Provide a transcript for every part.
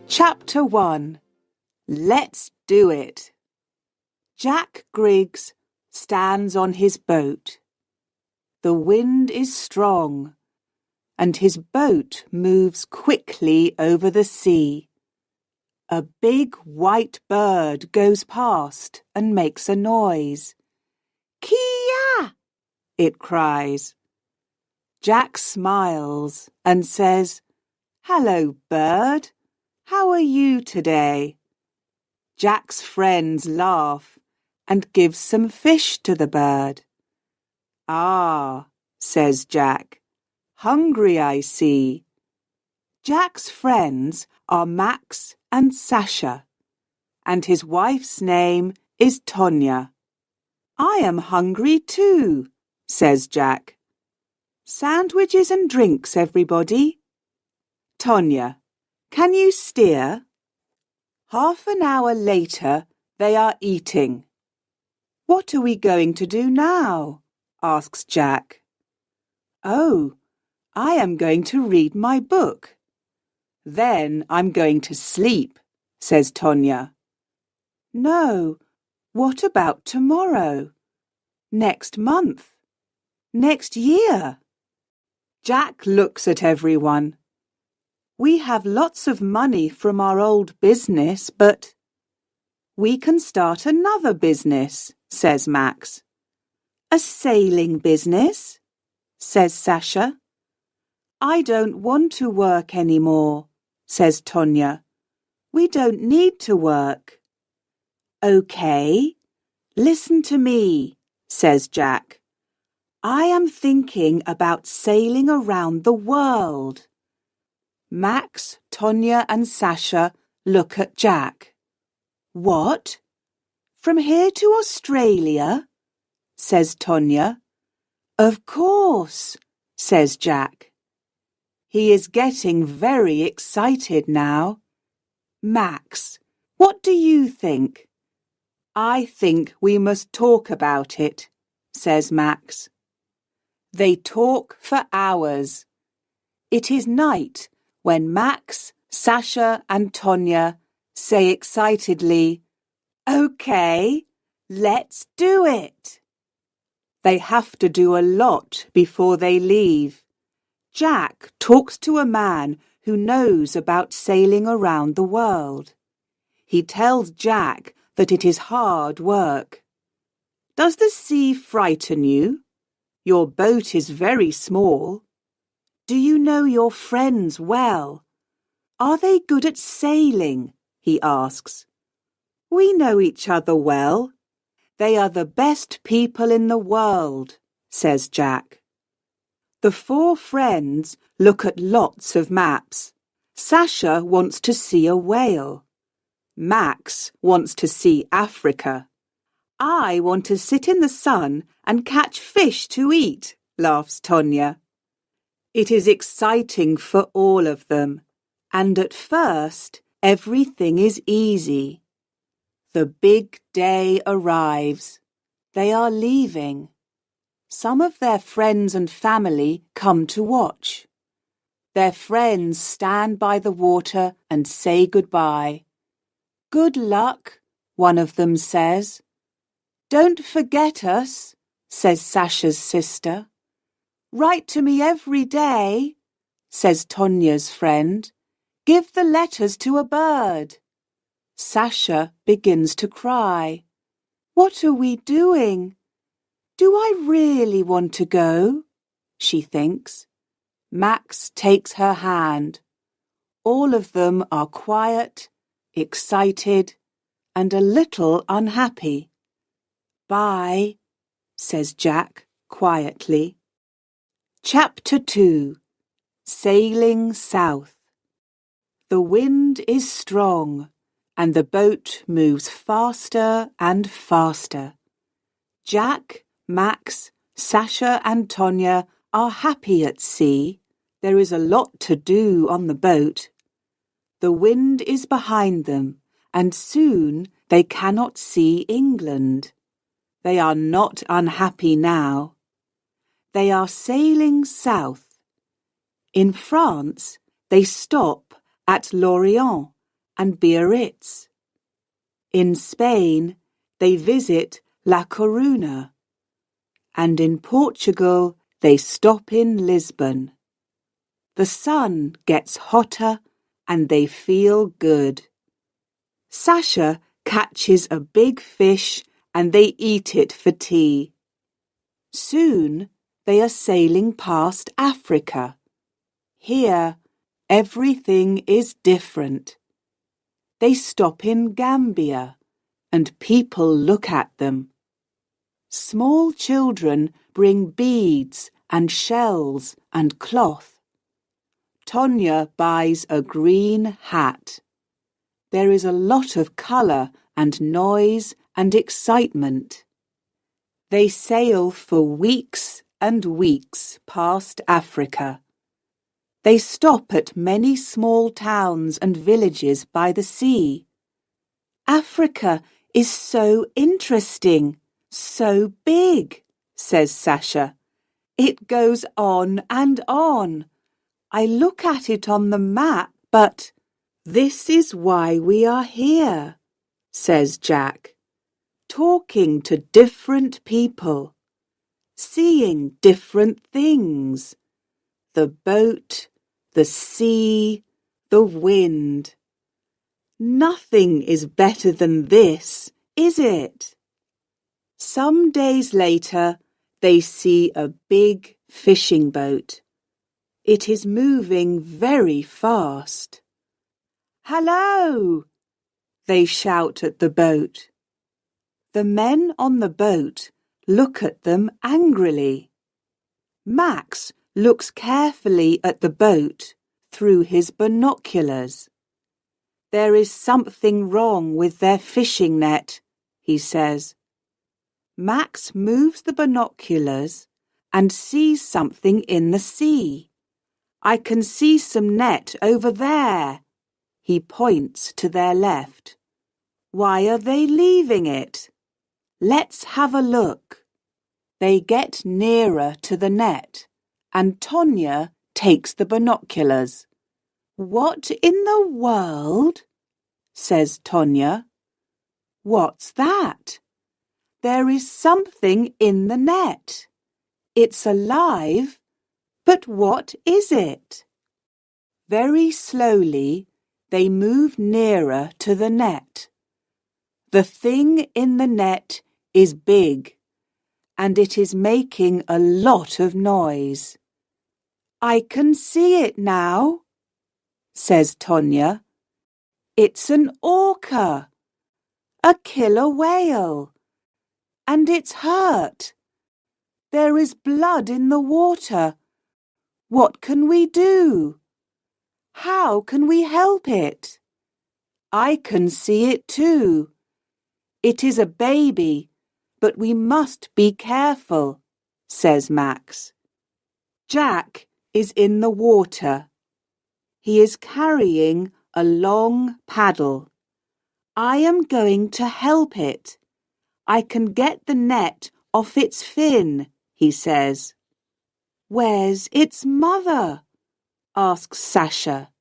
Chapter 1. Let's do it. Jack Griggs stands on his boat. The wind is strong, and his boat moves quickly over the sea. A big white bird goes past and makes a noise. "Kia!" it cries. Jack smiles and says, "Hello, bird. How are you today?" Jack's friends laugh and give some fish to the bird. "Ah," says Jack, "hungry I see." Jack's friends are Max and Sasha, and his wife's name is Tonya. "I am hungry too," says Jack. "Sandwiches and drinks, everybody." "Tonya, can you steer?" Half an hour later, they are eating. "What are we going to do now?" asks Jack. "Oh, I am going to read my book. Then I'm going to sleep," says Tonya. "No, what about tomorrow? Next month? Next year?" Jack looks at everyone. "We have lots of money from our old business, but—" "We can start another business," says Max. "A sailing business?" says Sasha. "I don't want to work anymore," says Tonya. "We don't need to work." "Okay, listen to me," says Jack. "I am thinking about sailing around the world." Max, Tonya and Sasha look at Jack. "What? From here to Australia?" says Tonya. "Of course," says Jack. He is getting very excited now. "Max, what do you think?" "I think we must talk about it," says Max. They talk for hours. It is night when Max, Sasha and Tonya say excitedly, "Okay, let's do it." They have to do a lot before they leave. Jack talks to a man who knows about sailing around the world. He tells Jack that it is hard work. "Does the sea frighten you? Your boat is very small. Do you know your friends well? Are they good at sailing?" he asks. "We know each other well. They are the best people in the world," says Jack. The four friends look at lots of maps. Sasha wants to see a whale. Max wants to see Africa. "I want to sit in the sun and catch fish to eat," laughs Tonya. It is exciting for all of them, and at first everything is easy. The big day arrives. They are leaving. Some of their friends and family come to watch. Their friends stand by the water and say goodbye. "Good luck," one of them says. "Don't forget us," says Sasha's sister. "Write to me every day," says Tonya's friend. "Give the letters to a bird." Sasha begins to cry. "What are we doing? Do I really want to go?" she thinks. Max takes her hand. All of them are quiet, excited, and a little unhappy. "Bye," says Jack quietly. Chapter 2. Sailing South. The wind is strong, and the boat moves faster and faster. Jack, Max, Sasha and Tonya are happy at sea. There is a lot to do on the boat. The wind is behind them, and soon they cannot see England. They are not unhappy now. They are sailing south. In France, they stop at Lorient and Biarritz. In Spain, they visit La Coruña, and in Portugal, they stop in Lisbon. The sun gets hotter and they feel good. Sasha catches a big fish and they eat it for tea. Soon they are sailing past Africa. Here, everything is different. They stop in Gambia and people look at them. Small children bring beads and shells and cloth. Tonya buys a green hat. There is a lot of colour and noise and excitement. They sail for weeks and weeks past Africa. They stop at many small towns and villages by the sea. Africa is so interesting, so big, says Sasha. It goes on and on. I look at it on the map, but this is why we are here, says Jack. Talking to different people, seeing different things. The boat, the sea, the wind. Nothing is better than this, is it? Some days later, they see a big fishing boat. It is moving very fast. "Hello!" they shout at the boat. The men on the boat look at them angrily. Max looks carefully at the boat through his binoculars. "There is something wrong with their fishing net," he says. Max moves the binoculars and sees something in the sea. "I can see some net over there." He points to their left. "Why are they leaving it? Let's have a look." They get nearer to the net, and Tonya takes the binoculars. "What in the world?" says Tonya. "What's that?" "There is something in the net. It's alive, but what is it?" Very slowly, they move nearer to the net. The thing in the net is big, and it is making a lot of noise. "I can see it now," says Tonya. "It's an orca, a killer whale, and it's hurt. There is blood in the water. What can we do? How can we help it?" "I can see it too. It is a baby, but we must be careful," says Max. Jack is in the water. He is carrying a long paddle. "I am going to help it. I can get the net off its fin," he says. "Where's its mother?" asks Sasha.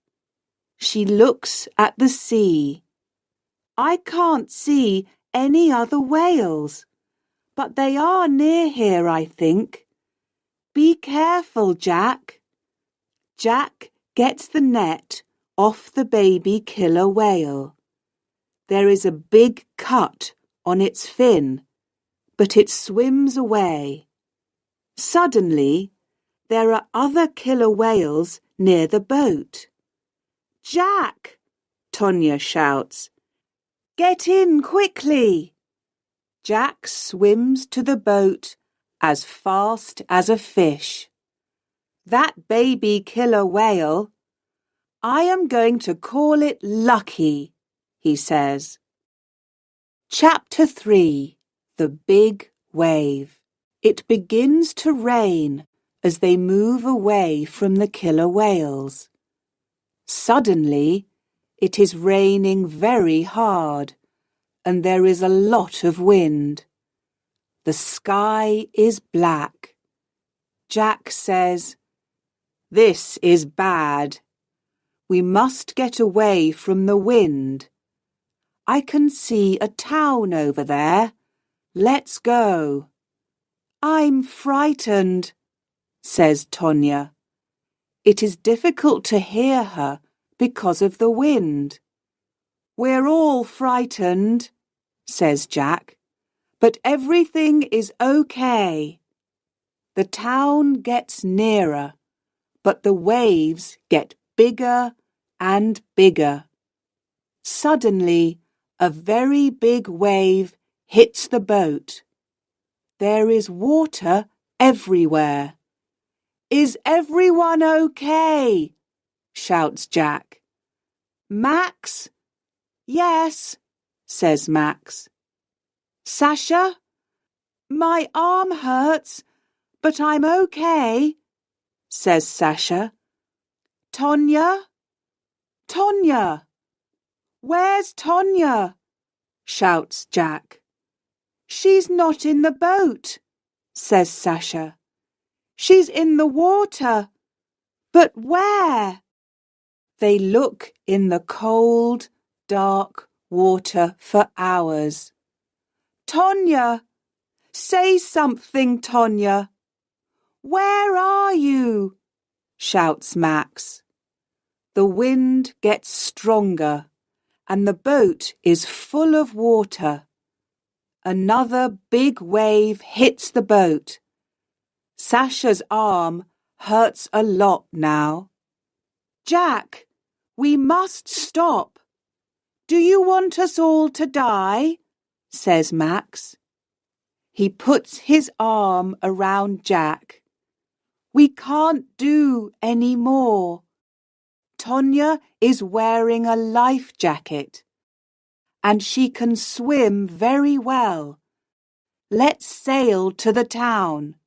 She looks at the sea. "I can't see any other whales, but they are near here, I think. Be careful, Jack." Jack gets the net off the baby killer whale. There is a big cut on its fin, but it swims away. Suddenly, there are other killer whales near the boat. "Jack!" Tonya shouts. "Get in quickly!" Jack swims to the boat as fast as a fish. "That baby killer whale, I am going to call it Lucky," he says. Chapter 3. The Big Wave. It begins to rain as they move away from the killer whales. Suddenly, it is raining very hard, and there is a lot of wind. The sky is black. Jack says, "This is bad. We must get away from the wind. I can see a town over there. Let's go. I'm frightened, says Tonya. It is difficult to hear her because of the wind. We're all frightened, says Jack, but everything is okay. The town gets nearer, but the waves get bigger and bigger. Suddenly, a very big wave hits the boat. There is water everywhere. Is everyone okay? Shouts Jack. Max? Yes, says Max. Sasha? My arm hurts, but I'm okay, says Sasha. Tonya? Tonya? Where's Tonya? Shouts Jack. She's not in the boat, says Sasha. She's in the water. But where? They look in the cold, dark water for hours. Tonya! Say something, Tonya! Where are you? Shouts Max. The wind gets stronger and the boat is full of water. Another big wave hits the boat. Sasha's arm hurts a lot now. Jack, we must stop. Do you want us all to die? Says Max. He puts his arm around Jack. We can't do any more. Tonya is wearing a life jacket, and she can swim very well. Let's sail to the town.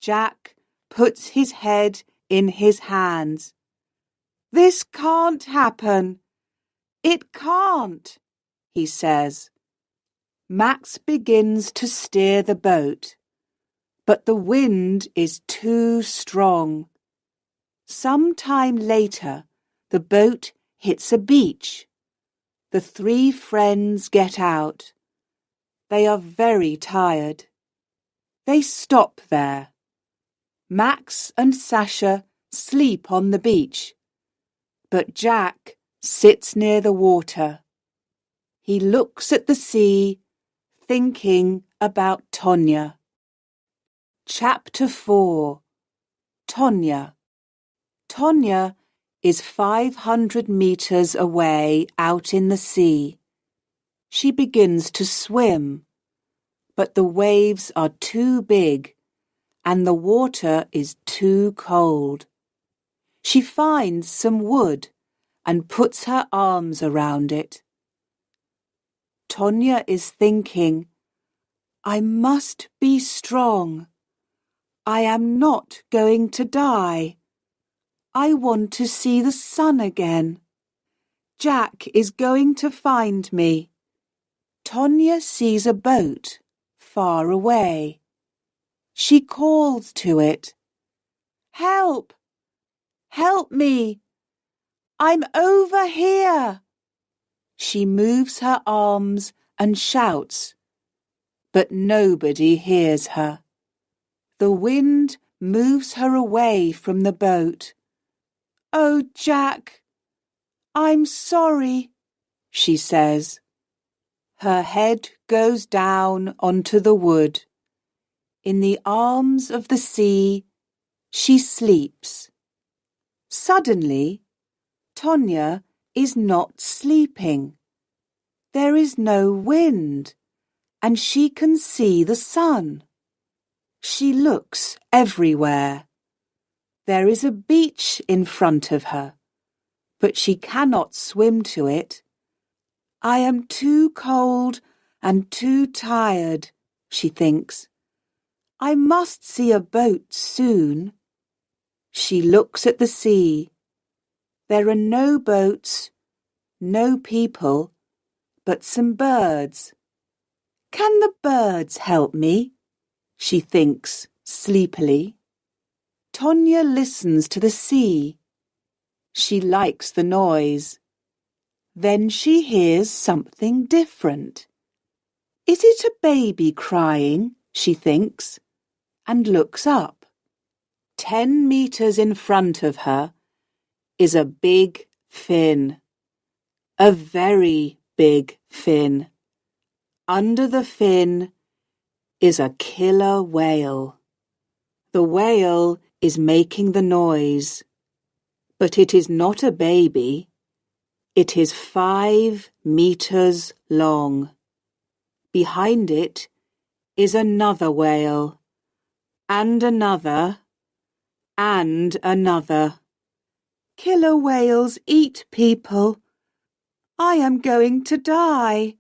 Jack puts his head in his hands. This can't happen. It can't, he says. Max begins to steer the boat, but the wind is too strong. Some time later, the boat hits a beach. The three friends get out. They are very tired. They stop there. Max and Sasha sleep on the beach, but Jack sits near the water. He looks at the sea, thinking about Tonya. Chapter 4. Tonya. Tonya is 500 meters away out in the sea. She begins to swim, but the waves are too big and the water is too cold. She finds some wood and puts her arms around it. Tonya is thinking, I must be strong. I am not going to die. I want to see the sun again. Jack is going to find me. Tonya sees a boat far away. She calls to it. Help! Help me! I'm over here! She moves her arms and shouts, but nobody hears her. The wind moves her away from the boat. Oh, Jack, I'm sorry, she says. Her head goes down onto the wood. In the arms of the sea, she sleeps. Suddenly, Tonya is not sleeping. There is no wind, and she can see the sun. She looks everywhere. There is a beach in front of her, but she cannot swim to it. I am too cold and too tired, she thinks. I must see a boat soon. She looks at the sea. There are no boats, no people, but some birds. Can the birds help me? She thinks sleepily. Tonya listens to the sea. She likes the noise. Then she hears something different. Is it a baby crying? She thinks, and looks up. 10 meters in front of her is a big fin. A very big fin. Under the fin is a killer whale. The whale is making the noise, but it is not a baby. It is 5 meters long. Behind it is another whale, and another, and another. Killer whales eat people. I am going to die,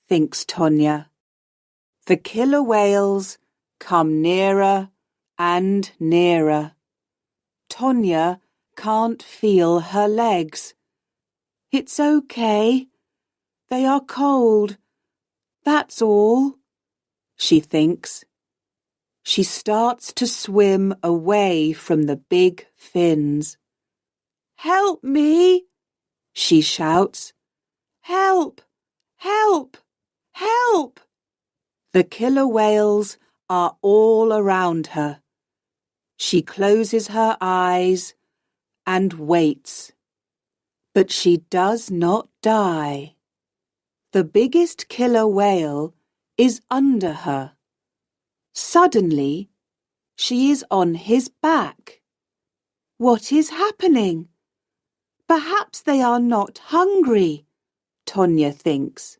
thinks Tonya. The killer whales come nearer and nearer. Tonya can't feel her legs. It's okay. They are cold. That's all, she thinks. She starts to swim away from the big fins. Help me, she shouts. Help! Help! Help! The killer whales are all around her. She closes her eyes and waits. But she does not die. The biggest killer whale is under her. Suddenly, she is on his back. What is happening? Perhaps they are not hungry, Tonya thinks.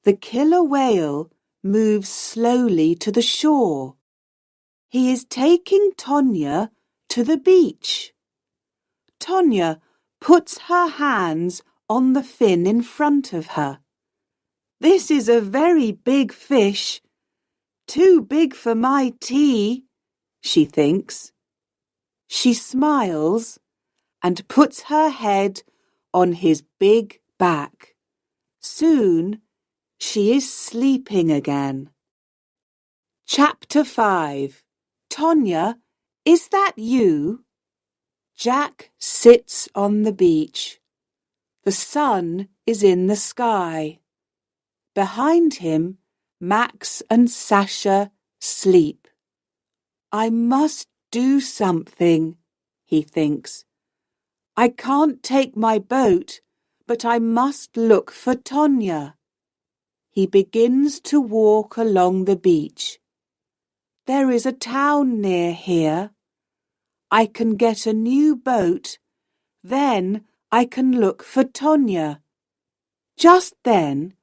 The killer whale moves slowly to the shore. He is taking Tonya to the beach. Tonya puts her hands on the fin in front of her. This is a very big fish. Too big for my tea, she thinks. She smiles and puts her head on his big back. Soon she is sleeping again. Chapter 5. Tonya, is that you? Jack sits on the beach. The sun is in the sky. Behind him, Max and Sasha sleep. I must do something, he thinks. I can't take my boat, but I must look for Tonya. He begins to walk along the beach. There is a town near here. I can get a new boat. Then I can look for Tonya. Just then,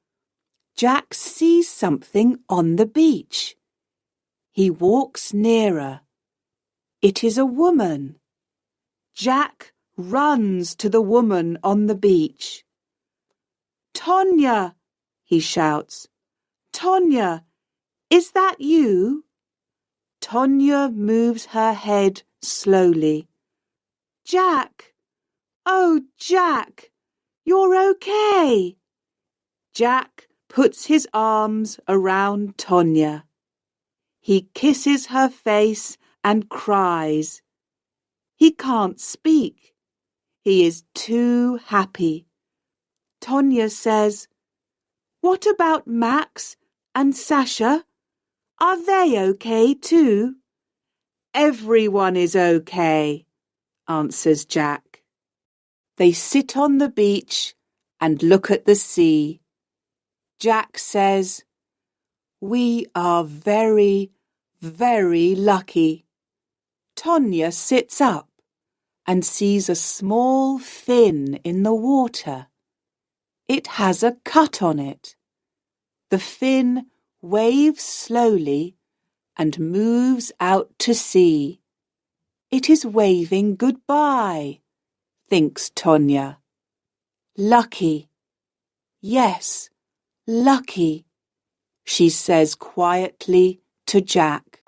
Jack sees something on the beach. He walks nearer. It is a woman. Jack runs to the woman on the beach. Tonya, he shouts. Tonya, is that you? Tonya moves her head slowly. Jack! Oh, Jack! You're okay! Jack puts his arms around Tonya. He kisses her face and cries. He can't speak. He is too happy. Tonya says, What about Max and Sasha? Are they okay too? Everyone is okay, answers Jack. They sit on the beach and look at the sea. Jack says, We are very, very lucky. Tonya sits up and sees a small fin in the water. It has a cut on it. The fin waves slowly and moves out to sea. It is waving goodbye, thinks Tonya. Lucky. Yes, lucky, she says quietly to Jack.